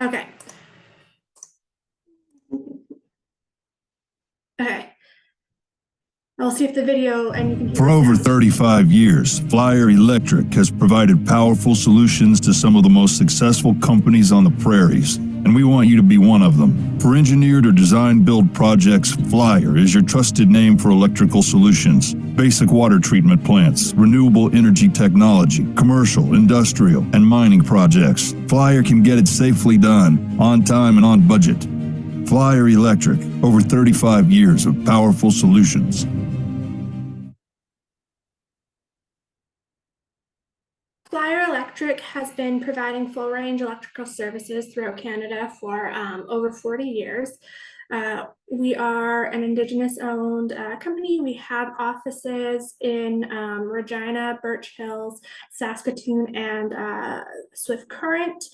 Okay. Okay. I'll see if the video and you can hear. For over 35 years, Flyer Electric has provided powerful solutions to some of the most successful companies on the prairies, and we want you to be one of them. For engineered or design-build projects, Flyer is your trusted name for electrical solutions. Basic water treatment plants, renewable energy technology, commercial, industrial, and mining projects. Flyer can get it safely done, on time and on budget. Flyer Electric, over 35 years of powerful solutions. Flyer Electric has been providing full range electrical services throughout Canada for over 40 years. We are an Indigenous owned company. We have offices in Regina, Birch Hills, Saskatoon, and Swift Current.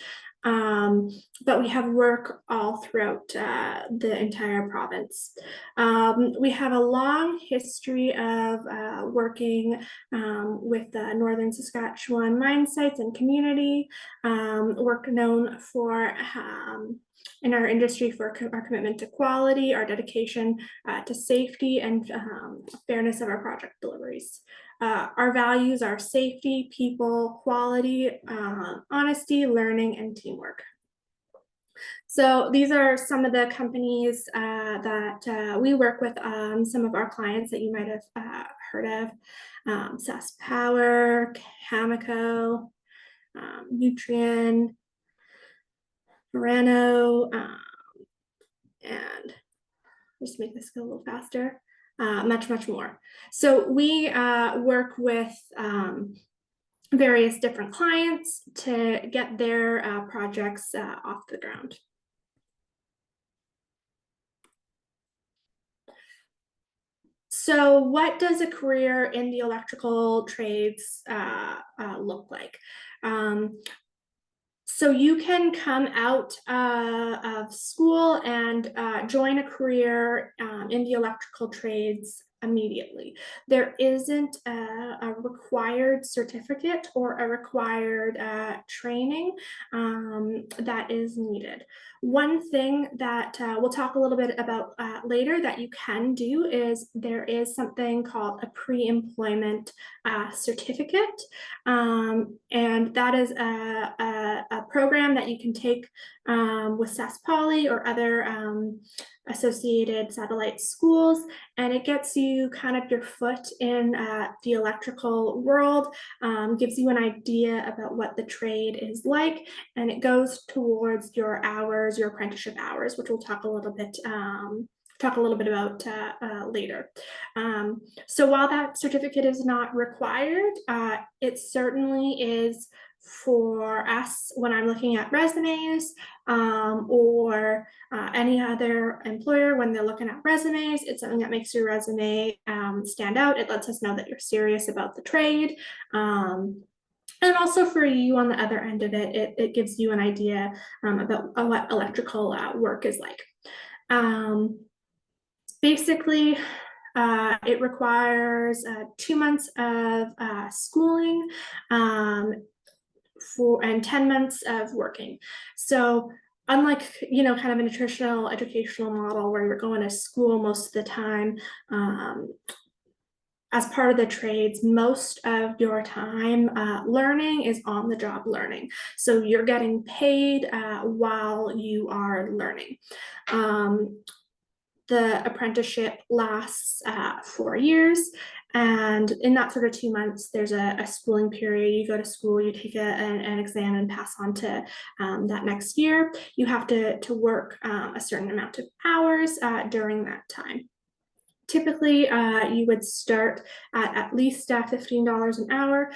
But we have work all throughout the entire province. We have a long history of working with the Northern Saskatchewan mine sites and community, work known for in our industry for our commitment to quality, our dedication to safety, and fairness of our project deliveries. Our values are safety, people, quality, honesty, learning, and teamwork. So these are some of the companies that we work with, some of our clients that you might have heard of: SaskPower, Cameco, Nutrien, Verano, and just make this go a little faster, much more. So we work with various different clients to get their projects off the ground. So what does a career in the electrical trades look like? So you can come out of school and join a career in the electrical trades immediately. There isn't a required certificate or a required training that is needed. One thing that we'll talk a little bit about later that you can do is there is something called a pre-employment certificate, and that is a program that you can take with SaskPoly or other associated satellite schools, and it gets you kind of your foot in the electrical world, gives you an idea about what the trade is like, and it goes towards your hours, your apprenticeship hours, which we'll talk a little bit about later. So while that certificate is not required, it certainly is for us when I'm looking at resumes or any other employer when they're looking at resumes. It's something that makes your resume stand out. It lets us know that you're serious about the trade. And also for you on the other end of it, it gives you an idea about what electrical work is like. Basically, it requires 2 months of schooling and 10 months of working. So unlike, kind of in a traditional educational model where you're going to school most of the time, as part of the trades, most of your time learning is on the job learning. So you're getting paid while you are learning. The apprenticeship lasts 4 years, and in that sort of 2 months, there's a schooling period. You go to school, you take an exam and pass on to that next year. You have to work a certain amount of hours during that time. Typically, you would start at least $15 an hour.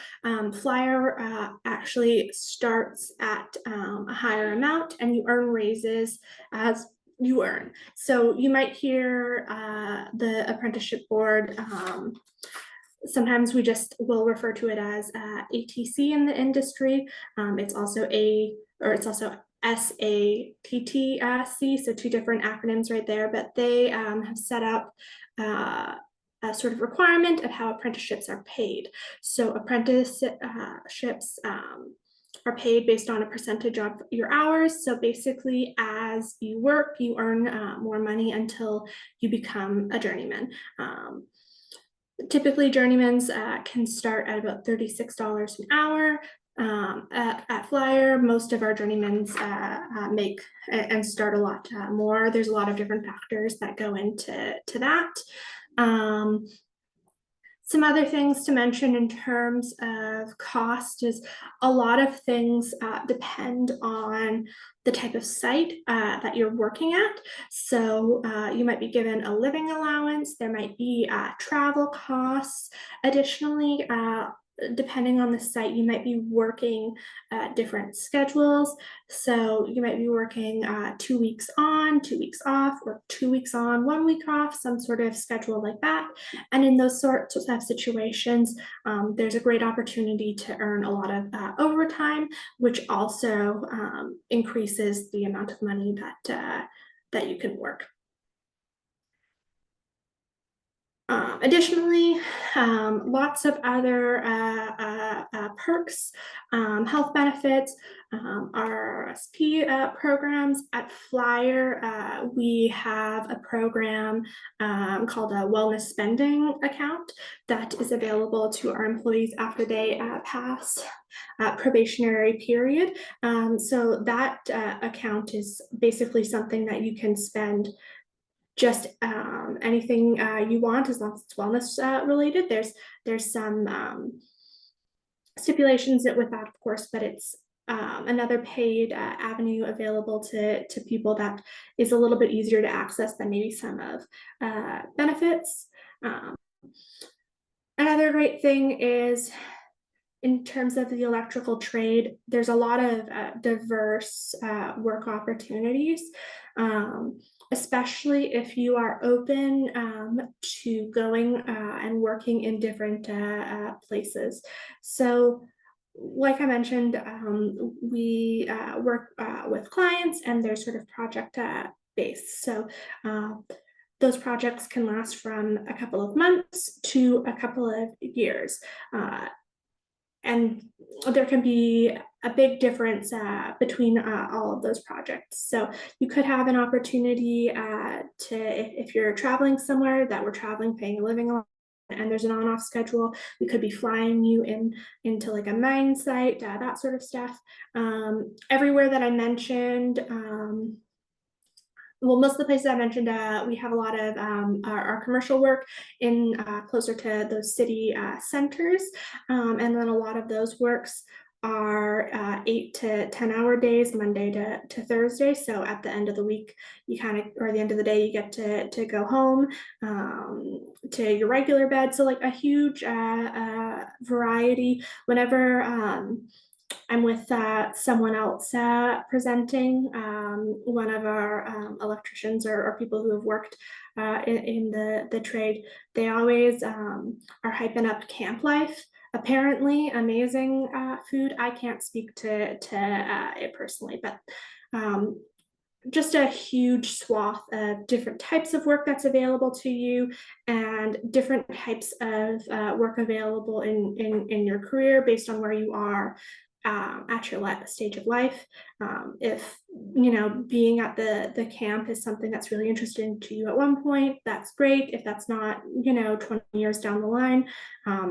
Flyer actually starts at a higher amount, and you earn raises as you earn. So you might hear the apprenticeship board. Sometimes we just will refer to it as ATC in the industry. It's also SATTC, so two different acronyms right there, but they have set up a sort of requirement of how apprenticeships are paid. So apprenticeships are paid based on a percentage of your hours. So basically, as you work, you earn more money until you become a journeyman. Typically, journeymans can start at about $36 an hour. At Flyer, most of our journeymans make and start a lot more. There's a lot of different factors that go into that. Some other things to mention in terms of cost is a lot of things depend on the type of site that you're working at. So you might be given a living allowance, there might be travel costs. Additionally, depending on the site, you might be working different schedules. So you might be working 2 weeks on, 2 weeks off, or 2 weeks on, 1 week off, some sort of schedule like that. And in those sorts of situations, there's a great opportunity to earn a lot of overtime, which also increases the amount of money that you can work. Additionally, lots of other perks, health benefits, RSP programs. At Flyer, we have a program called a wellness spending account that is available to our employees after they pass probationary period. So that account is basically something that you can spend just anything you want, as long as it's wellness related. There's some stipulations with that, of course, but it's another paid avenue available to people that is a little bit easier to access than maybe some of benefits. Another great thing is, in terms of the electrical trade, there's a lot of diverse work opportunities, especially if you are open to going and working in different places. So, like I mentioned, we work with clients, and they're sort of project based. So those projects can last from a couple of months to a couple of years. And there can be a big difference between all of those projects. So you could have an opportunity if you're traveling somewhere, that we're traveling, paying a living allowance, and there's an on-off schedule, we could be flying you into like a mine site, that sort of stuff. Everywhere that I mentioned, well, most of the places I mentioned, we have a lot of our commercial work in closer to those city centers. And then a lot of those works are 8 to 10 hour days, Monday to Thursday. So at the end of the week, or the end of the day, you get to go home to your regular bed. So like a huge variety. Whenever I'm with someone else presenting, one of our electricians or people who have worked in the trade. They always are hyping up camp life. Apparently amazing food. I can't speak to it personally, but just a huge swath of different types of work that's available to you, and different types of work available in your career based on where you are at your stage of life. If being at the camp is something that's really interesting to you at one point, that's great. If that's not 20 years down the line,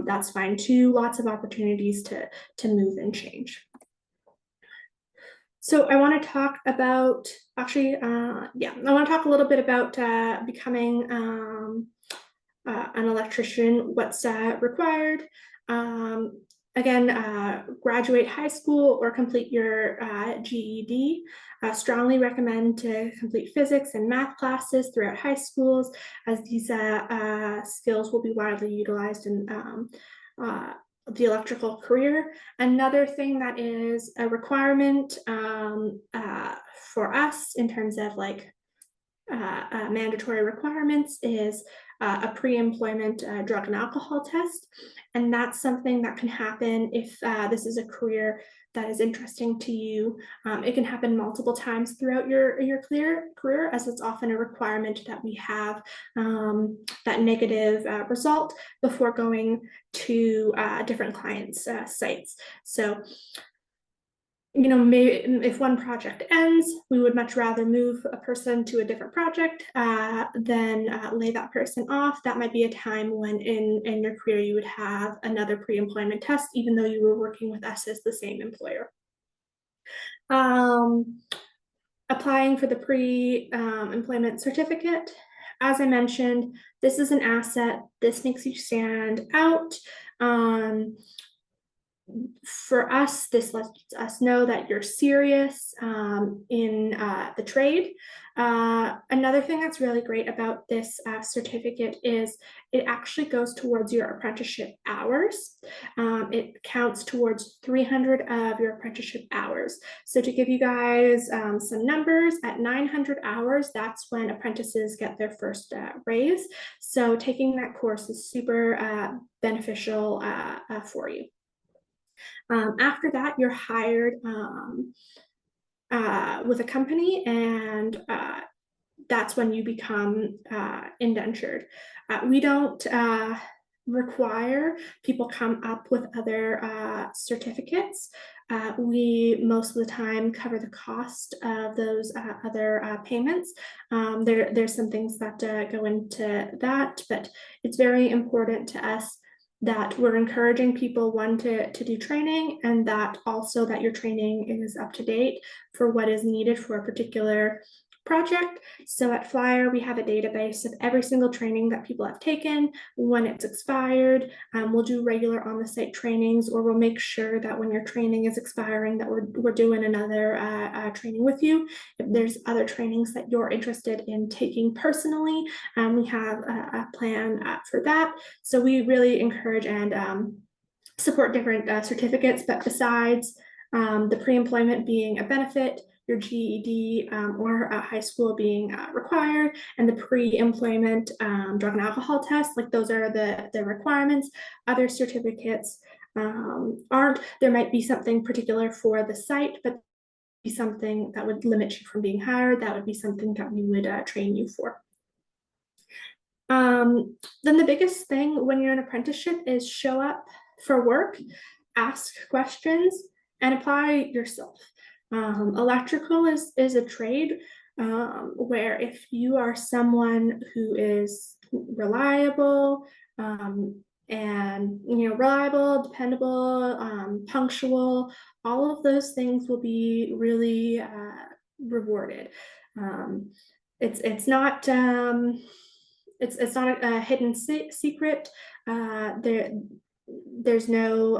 that's fine too. Lots of opportunities to move and change. So I want to talk about, I want to talk a little bit about becoming an electrician, what's required. Again, graduate high school or complete your GED. Strongly recommend to complete physics and math classes throughout high schools, as these skills will be widely utilized in the electrical career. Another thing that is a requirement for us in terms of like mandatory requirements is a pre-employment drug and alcohol test. And that's something that can happen if this is a career that is interesting to you. It can happen multiple times throughout your career, as it's often a requirement that we have that negative result before going to different clients' sites. So maybe if one project ends, we would much rather move a person to a different project than lay that person off. That might be a time when in your career you would have another pre-employment test, even though you were working with us as the same employer. Applying for the pre-employment certificate. As I mentioned, this is an asset. This makes you stand out. For us, this lets us know that you're serious in the trade. Another thing that's really great about this certificate is it actually goes towards your apprenticeship hours. It counts towards 300 of your apprenticeship hours. So to give you guys some numbers, at 900 hours, that's when apprentices get their first raise. So taking that course is super beneficial for you. After that, you're hired with a company, and that's when you become indentured. We don't require people come up with other certificates. We most of the time cover the cost of those other payments. There's some things that go into that, but it's very important to us that we're encouraging people, one, to do training, and that also that your training is up to date for what is needed for a particular project. So at Flyer, we have a database of every single training that people have taken, when it's expired. We'll do regular on-the-site trainings, or we'll make sure that when your training is expiring that we're doing another training with you. If there's other trainings that you're interested in taking personally, we have a plan for that. So we really encourage and support different certificates, but besides the pre-employment being a benefit, your GED or high school being required, and the pre-employment drug and alcohol test, like those are the requirements. Other certificates aren't. There might be something particular for the site, but be something that would limit you from being hired. That would be something that we would train you for. Then the biggest thing when you're in apprenticeship is show up for work, ask questions, and apply yourself. Electrical is a trade where if you are someone who is reliable and reliable, dependable, punctual, all of those things will be really rewarded. It's not it's not a hidden secret. There's no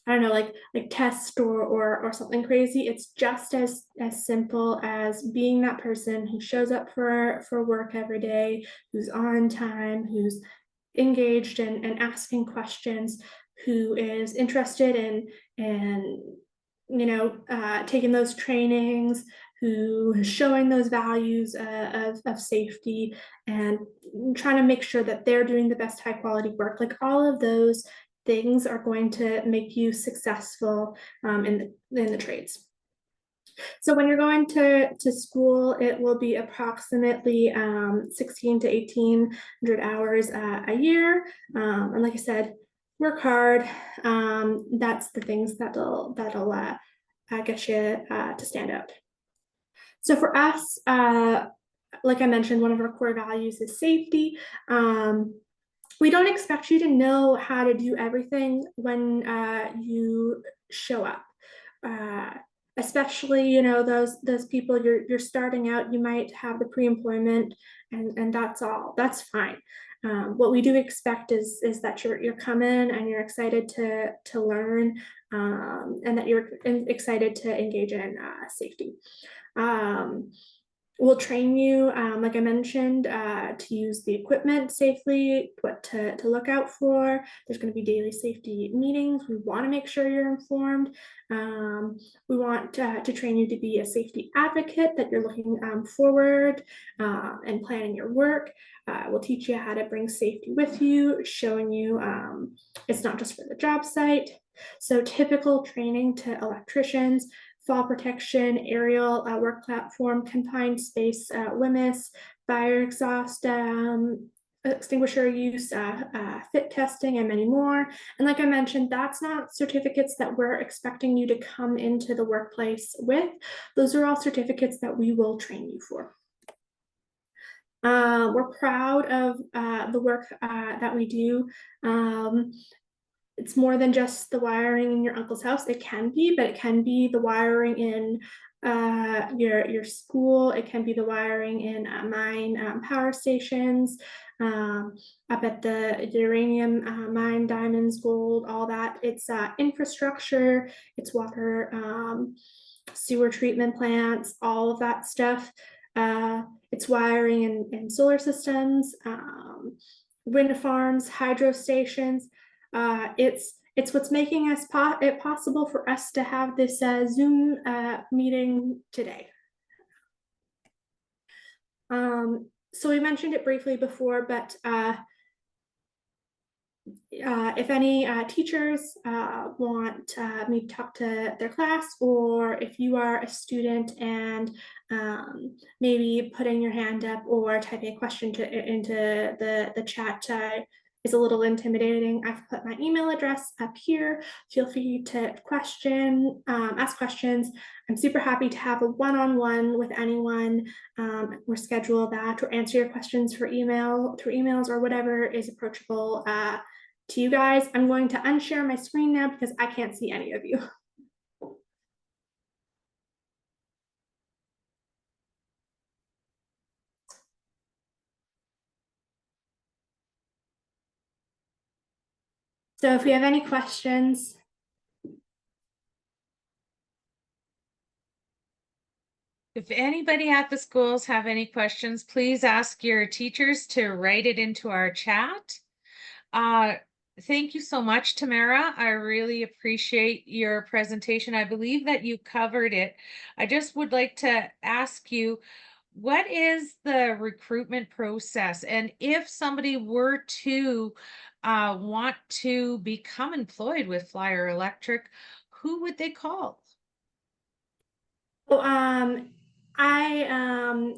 I don't know, like test or something crazy. It's just as simple as being that person who shows up for work every day, who's on time, who's engaged and asking questions, who is interested in taking those trainings, who is showing those values of safety and trying to make sure that they're doing the best high quality work. Like all of those things are going to make you successful in the trades. So when you're going to school, it will be approximately 16 to 1800 hours a year. And like I said, work hard. That's the things that'll get you to stand out. So for us, like I mentioned, one of our core values is safety. We don't expect you to know how to do everything when you show up. Especially, those people you're starting out, you might have the pre-employment and that's all. That's fine. What we do expect is that you're coming and you're excited to learn and that you're excited to engage in safety. We'll train you, like I mentioned, to use the equipment safely, what to look out for. There's going to be daily safety meetings. We want to make sure you're informed. We want to train you to be a safety advocate, that you're looking forward and planning your work. We'll teach you how to bring safety with you, showing you it's not just for the job site. So typical training to electricians: fall protection, aerial work platform, confined space, WMIS, fire exhaust extinguisher use, fit testing, and many more. And like I mentioned, that's not certificates that we're expecting you to come into the workplace with. Those are all certificates that we will train you for. We're proud of the work that we do. It's more than just the wiring in your uncle's house. It can be, but it can be the wiring in your school. It can be the wiring in mine power stations, up at the uranium mine, diamonds, gold, all that. It's infrastructure, it's water, sewer treatment plants, all of that stuff. It's wiring in solar systems, wind farms, hydro stations. It's what's making it possible for us to have this Zoom meeting today. So we mentioned it briefly before, but if any teachers want me to talk to their class, or if you are a student and maybe putting your hand up or typing a question into the chat is a little intimidating, I've put my email address up here. Feel free to ask questions. I'm super happy to have a one-on-one with anyone, or schedule that, or answer your questions through emails or whatever is approachable to you guys. I'm going to unshare my screen now because I can't see any of you. So if we have any questions. If anybody at the schools have any questions, please ask your teachers to write it into our chat. Thank you so much, Tamara. I really appreciate your presentation. I believe that you covered it. I just would like to ask you, what is the recruitment process? And if somebody were to want to become employed with Flyer Electric, who would they call? Well, I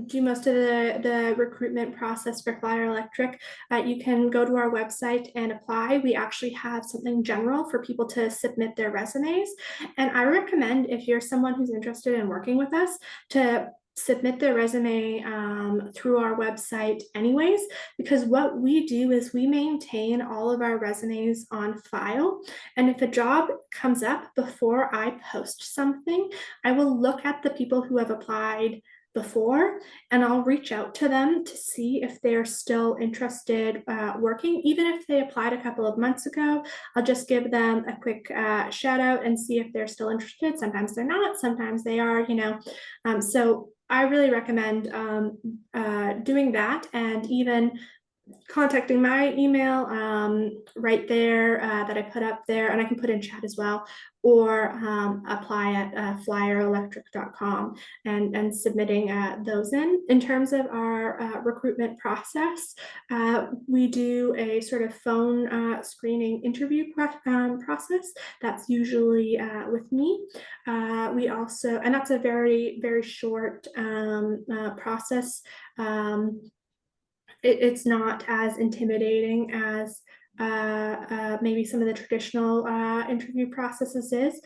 do most of the recruitment process for Flyer Electric. You can go to our website and apply. We actually have something general for people to submit their resumes. And I recommend, if you're someone who's interested in working with us, to submit their resume through our website anyways, because what we do is we maintain all of our resumes on file. And if a job comes up before I post something, I will look at the people who have applied before, and I'll reach out to them to see if they're still interested working. Even if they applied a couple of months ago, I'll just give them a quick shout out and see if they're still interested. Sometimes they're not, sometimes they are, so I really recommend doing that, and even contacting my email right there that I put up there, and I can put in chat as well, or apply at flyerelectric.com and submitting those in. In terms of our recruitment process, we do a sort of phone screening interview process. That's usually with me. We also, and that's a very, very short process. It's not as intimidating as maybe some of the traditional interview processes is.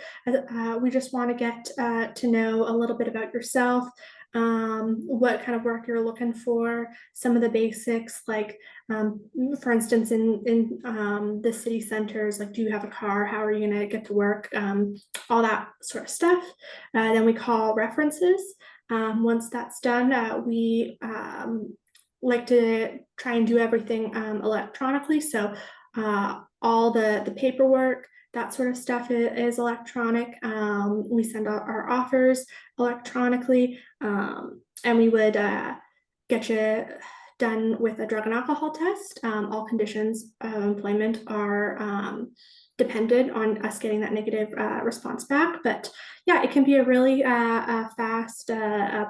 We just want to get to know a little bit about yourself, what kind of work you're looking for, some of the basics, like for instance, in the city centers, like, do you have a car? How are you going to get to work? All that sort of stuff. Then we call references. Once that's done, we like to try and do everything electronically. So all the paperwork, that sort of stuff is electronic. We send out our offers electronically, and we would get you done with a drug and alcohol test. All conditions of employment are dependent on us getting that negative response back. But yeah, it can be a really fast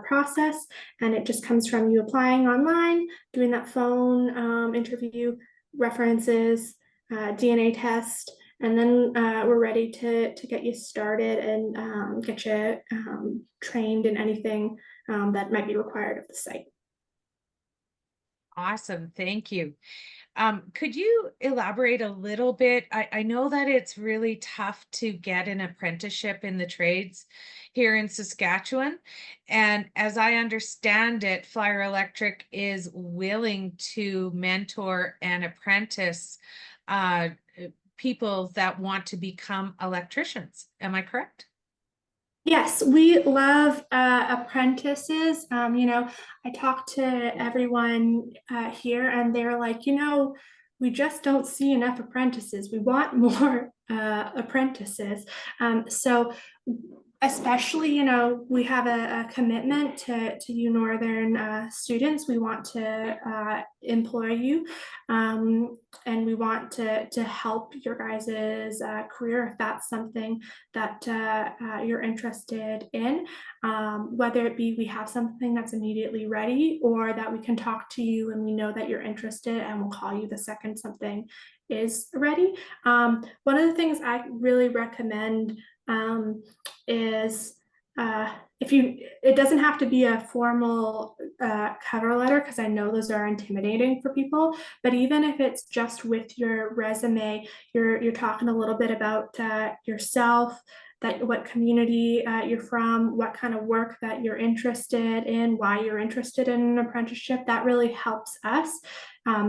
process, and it just comes from you applying online, doing that phone interview, references, DNA test, and then we're ready to get you started and get you trained in anything that might be required of the site. Awesome, thank you. Could you elaborate a little bit? I know that it's really tough to get an apprenticeship in the trades here in Saskatchewan. And as I understand it, Flyer Electric is willing to mentor and apprentice uh, people that want to become electricians. Am I correct? Yes, we love apprentices. I talk to everyone here, and they're like, we just don't see enough apprentices. We want more apprentices. So, especially, we have a commitment to you Northern students. We want to employ you, and we want to help your guys' career if that's something that you're interested in, whether it be we have something that's immediately ready or that we can talk to you and we know that you're interested and we'll call you the second something is ready. One of the things I really recommend is if you, it doesn't have to be a formal cover letter because I know those are intimidating for people, but even if it's just with your resume, you're talking a little bit about yourself, that what community you're from, what kind of work that you're interested in, why you're interested in an apprenticeship. That really helps us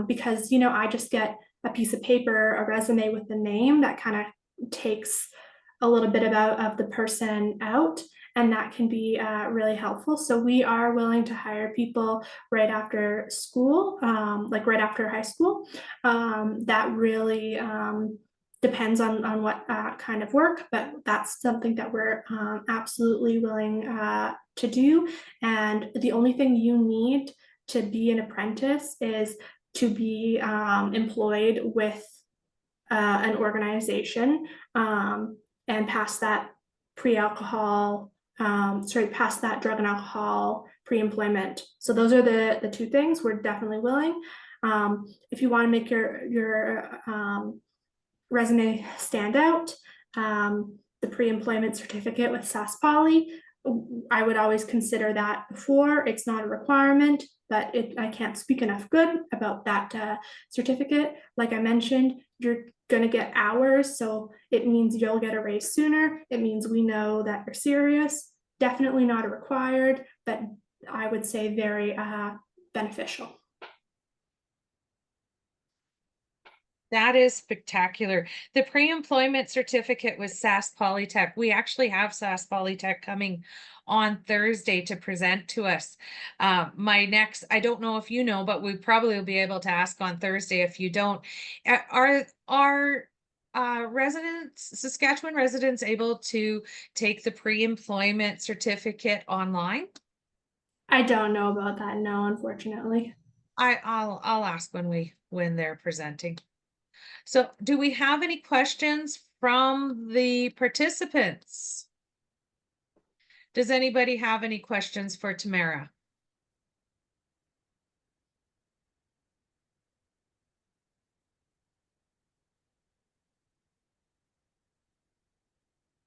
because I just get a piece of paper, a resume with the name that kind of takes a little bit of the person out, and that can be really helpful. So we are willing to hire people right after school, like right after high school. That really depends on what kind of work, but that's something that we're absolutely willing to do. And the only thing you need to be an apprentice is to be employed with an organization and pass that pre-alcohol, pass that drug and alcohol pre-employment. So those are the two things we're definitely willing. If you want to make your resume stand out, the pre-employment certificate with Sask Poly, I would always consider that before. It's not a requirement, but I can't speak enough good about that certificate. Like I mentioned, you're going to get hours, so it means you'll get a raise sooner. It means we know that you're serious. Definitely not a required, but I would say very beneficial. That is spectacular. The pre-employment certificate with Sask Polytech. We actually have Sask Polytech coming on Thursday to present to us. I don't know if you know, but we probably will be able to ask on Thursday if you don't. Are Saskatchewan residents able to take the pre-employment certificate online? I don't know about that, no, unfortunately. I'll ask when they're presenting. So do we have any questions from the participants? Does anybody have any questions for Tamara?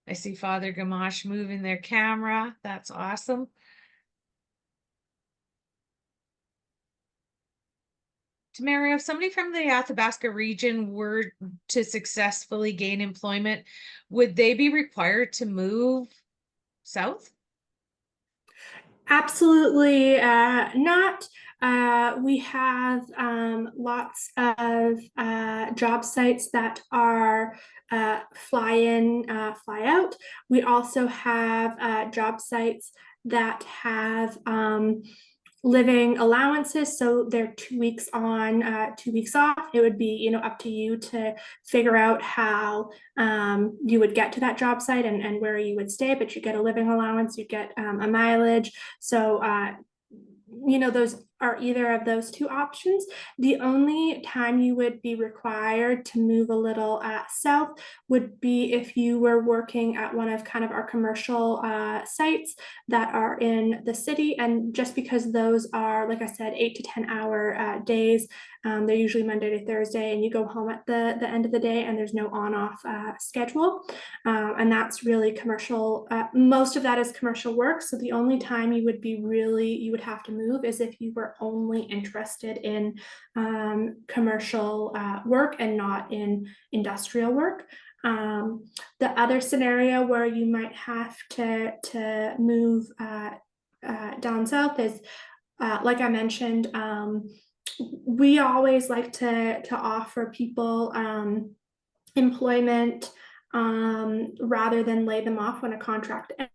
I see Father Gamache moving their camera. That's awesome. Tamara, if somebody from the Athabasca region were to successfully gain employment, would they be required to move south? Absolutely not. We have lots of job sites that are fly in, fly out. We also have job sites that have living allowances, so they're 2 weeks on, 2 weeks off. It would be up to you to figure out how you would get to that job site and where you would stay, but you get a living allowance, you get a mileage. So those are either of those two options. The only time you would be required to move a little south would be if you were working at one of kind of our commercial sites that are in the city. And just because those are, like I said, 8 to 10 hour days, they're usually Monday to Thursday, and you go home at the end of the day and there's no on-off schedule. And that's really commercial. Most of that is commercial work. So the only time you would have to move is if you were you're only interested in commercial work and not in industrial work. The other scenario where you might have to move down south is, like I mentioned, we always like to offer people employment rather than lay them off when a contract ends.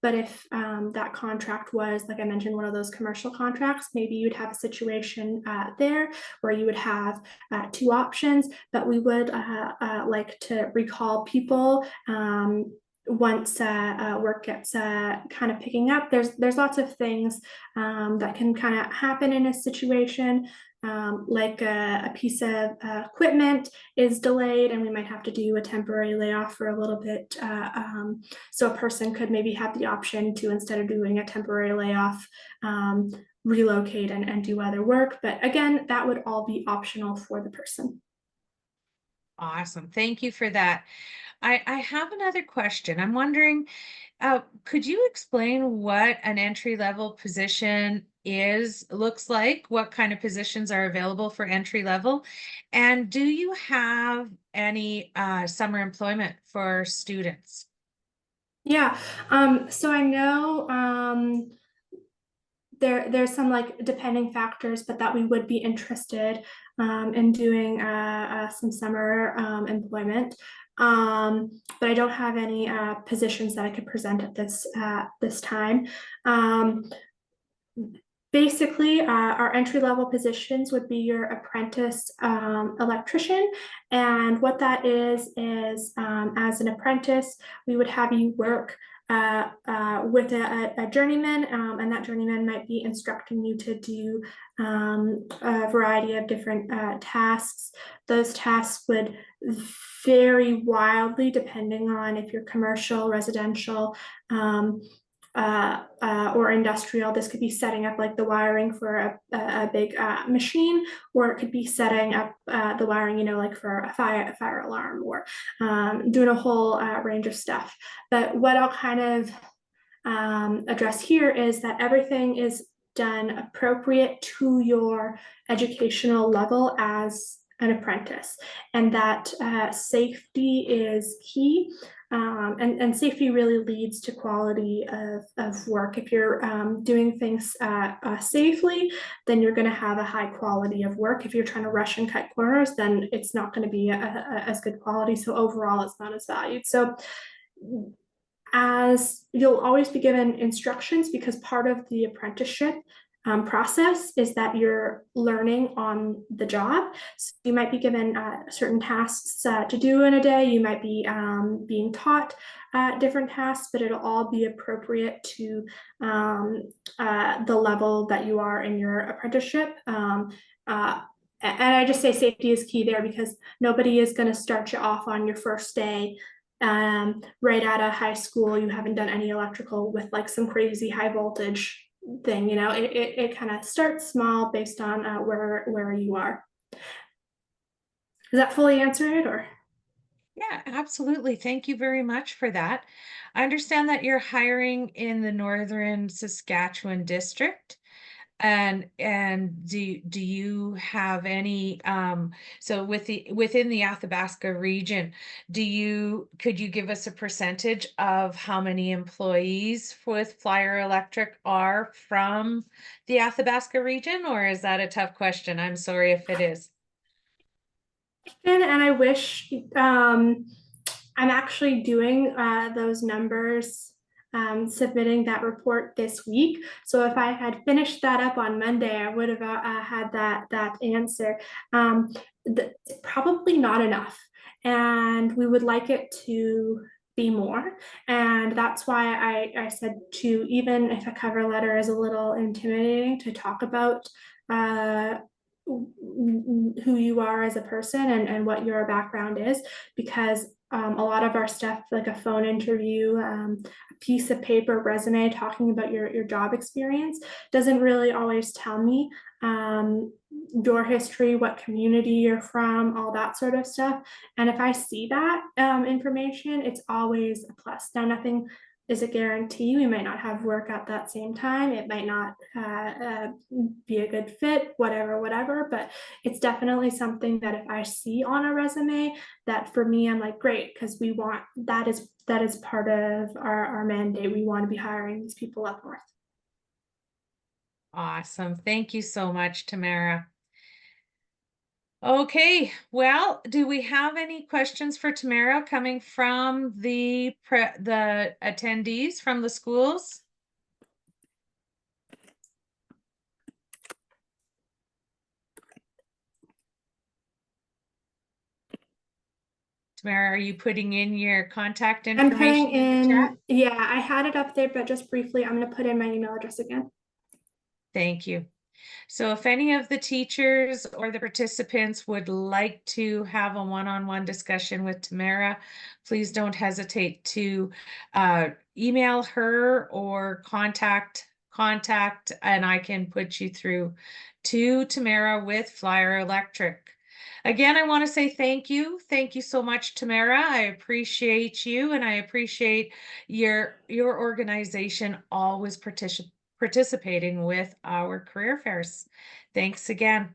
But if that contract was, like I mentioned, one of those commercial contracts, maybe you'd have a situation there where you would have two options. But we would like to recall people once work gets kind of picking up. There's lots of things that can kind of happen in a situation. Like a piece of equipment is delayed and we might have to do a temporary layoff for a little bit. So a person could maybe have the option to, instead of doing a temporary layoff, relocate and do other work. But again, that would all be optional for the person. Awesome. Thank you for that. I have another question. I'm wondering, could you explain what an entry-level position looks like? What kind of positions are available for entry level? And do you have any summer employment for students? Yeah, so I know there's some like depending factors, but that we would be interested in doing some summer employment. But I don't have any positions that I could present at this time. Basically, our entry-level positions would be your apprentice electrician. And what that is as an apprentice, we would have you work with a journeyman, and that journeyman might be instructing you to do a variety of different tasks. Those tasks would vary wildly depending on if you're commercial, residential, or industrial. This could be setting up like the wiring for a big machine, or it could be setting up the wiring, you know, like for a fire alarm, or doing a whole range of stuff. But what I'll kind of address here is that everything is done appropriate to your educational level as an apprentice, and that safety is key. And safety really leads to quality of work. If you're doing things safely, then you're going to have a high quality of work. If you're trying to rush and cut corners, then it's not going to be as good quality. So overall, it's not as valued. So as you'll always be given instructions, because part of the apprenticeship process is that you're learning on the job. So you might be given certain tasks to do in a day. You might be being taught different tasks, but it'll all be appropriate to the level that you are in your apprenticeship. And I just say safety is key there, because nobody is going to start you off on your first day right out of high school. You haven't done any electrical with like some crazy high voltage thing. You know, it kind of starts small based on where you are. Does that fully answer it, or? Yeah, absolutely. Thank you very much for that. I understand that you're hiring in the Northern Saskatchewan district. And do you have any so within the Athabasca region, could you give us a percentage of how many employees with Flyer Electric are from the Athabasca region, or is that a tough question? I'm sorry if it is. And I wish I'm actually doing those numbers, submitting that report this week. So if I had finished that up on Monday, I would have had that answer. It's probably not enough, and we would like it to be more. And that's why I said, to, even if a cover letter is a little intimidating, to talk about who you are as a person and what your background is, because a lot of our stuff, like a phone interview, a piece of paper, resume talking about your job experience, doesn't really always tell me your history, what community you're from, all that sort of stuff. And if I see that information, it's always a plus. Now, nothing is a guarantee. We might not have work at that same time. It might not be a good fit, whatever. But it's definitely something that if I see on a resume, that for me, I'm like, great, because we want that is part of our mandate. We want to be hiring these people up north. Awesome. Thank you so much, Tamara. Okay, well, do we have any questions for Tamara coming from the attendees from the schools? Tamara, are you putting in your contact I'm information putting in the chat? in, yeah, I had it up there, but just briefly, I'm going to put in my email address again. Thank you. So if any of the teachers or the participants would like to have a one-on-one discussion with Tamara, please don't hesitate to email her or contact, and I can put you through to Tamara with Flyer Electric. Again, I want to say thank you. Thank you so much, Tamara. I appreciate you, and I appreciate your organization always participating with our career fairs. Thanks again.